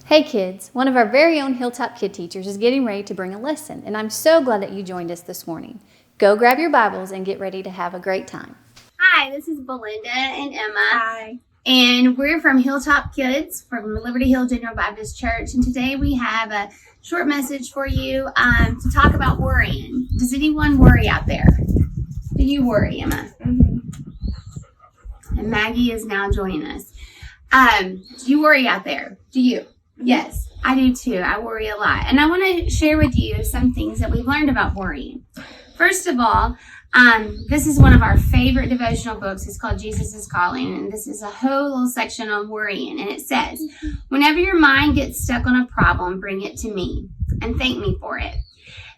Hey kids, one of our very own Hilltop Kid teachers is getting ready to bring a lesson, and I'm so glad that you joined us this morning. Go grab your Bibles and get ready to have a great time. Hi, this is Belinda and Emma. Hi. And we're from Hilltop Kids from Liberty Hill General Baptist Church. And today we have a short message for you to talk about worrying. Does anyone worry out there? Do you worry, Emma? Mm-hmm. And Maggie is now joining us. Do you worry out there? Do you? Yes, I do too. I worry a lot. And I want to share with you some things that we've learned about worrying. First of all, this is one of our favorite devotional books. It's called Jesus is Calling. And this is a whole little section on worrying. And it says, whenever your mind gets stuck on a problem, bring it to me and thank me for it.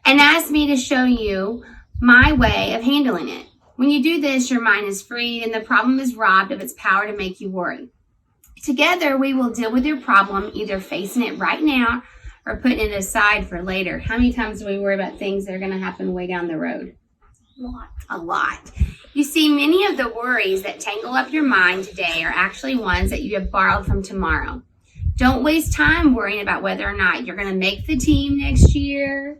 And ask me to show you my way of handling it. When you do this, your mind is freed and the problem is robbed of its power to make you worry. Together, we will deal with your problem, either facing it right now or putting it aside for later. How many times do we worry about things that are going to happen way down the road? A lot. You see, many of the worries that tangle up your mind today are actually ones that you have borrowed from tomorrow. Don't waste time worrying about whether or not you're going to make the team next year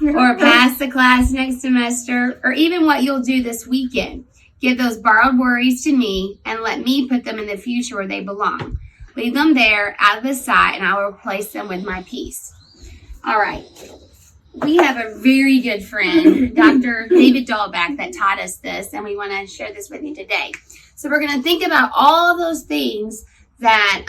or pass the class next semester or even what you'll do this weekend. Give those borrowed worries to me and let me put them in the future where they belong. Leave them there out of the sight and I will replace them with my peace. All right. We have a very good friend, Dr. David Dahlback, that taught us this, and we want to share this with you today. So we're going to think about all those things that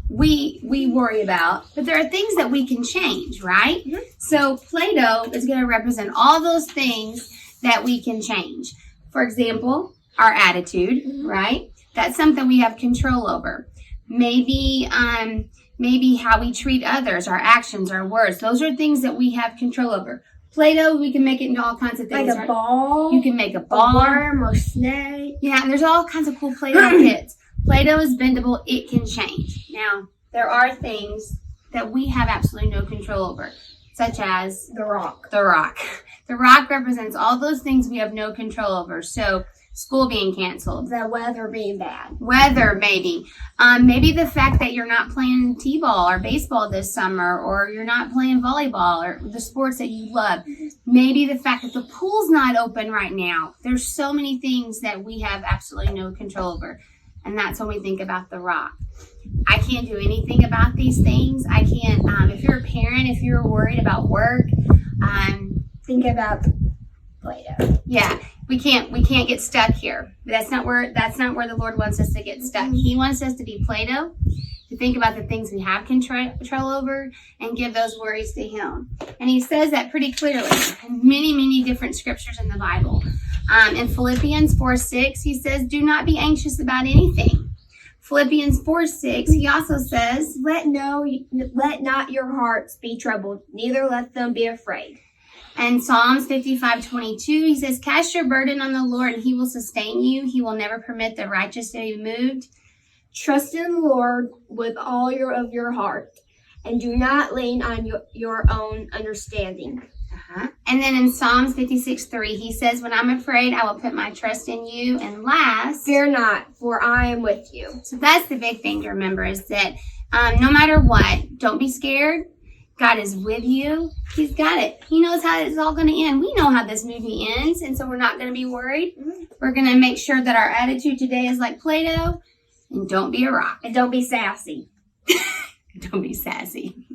we worry about, but there are things that we can change, right? Mm-hmm. So Play-Doh is going to represent all those things that we can change. For example, our attitude, right? That's something we have control over. Maybe how we treat others, our actions, our words. Those are things that we have control over. Play-Doh, we can make it into all kinds of things. Like a ball. You can make a ball. A worm or snake. Yeah, and there's all kinds of cool Play-Doh kits. Play-Doh is bendable. It can change. Now, there are things that we have absolutely no control over, such as the rock. The rock. The rock represents all those things we have no control over. So, school being canceled. The weather being bad. Weather, maybe. Maybe the fact that you're not playing t-ball or baseball this summer, or you're not playing volleyball or the sports that you love. Maybe the fact that the pool's not open right now. There's so many things that we have absolutely no control over. And that's when we think about the rock. I can't do anything about these things. I can't, if you're a parent, if you're worried about work, think about Play-Doh. Yeah, we can't get stuck here. That's not where the Lord wants us to get stuck. He wants us to be Play-Doh, to think about the things we have control over and give those worries to Him. And He says that pretty clearly in many, many different scriptures in the Bible. In Philippians 4:6, He says, "Do not be anxious about anything." Philippians 4:6, He also says, Let not your hearts be troubled, neither let them be afraid. And Psalms 55:22, He says, "Cast your burden on the Lord, and He will sustain you. He will never permit the righteous to be moved." Trust in the Lord with all of your heart, and do not lean on your own understanding. And then in Psalms 56:3, He says, "When I'm afraid, I will put my trust in you." And last, fear not, for I am with you. So that's the big thing to remember, is that no matter what, don't be scared. God is with you. He's got it. He knows how it's all going to end. We know how this movie ends, and so we're not going to be worried. We're going to make sure that our attitude today is like Play-Doh, and don't be a rock. And don't be sassy. Don't be sassy.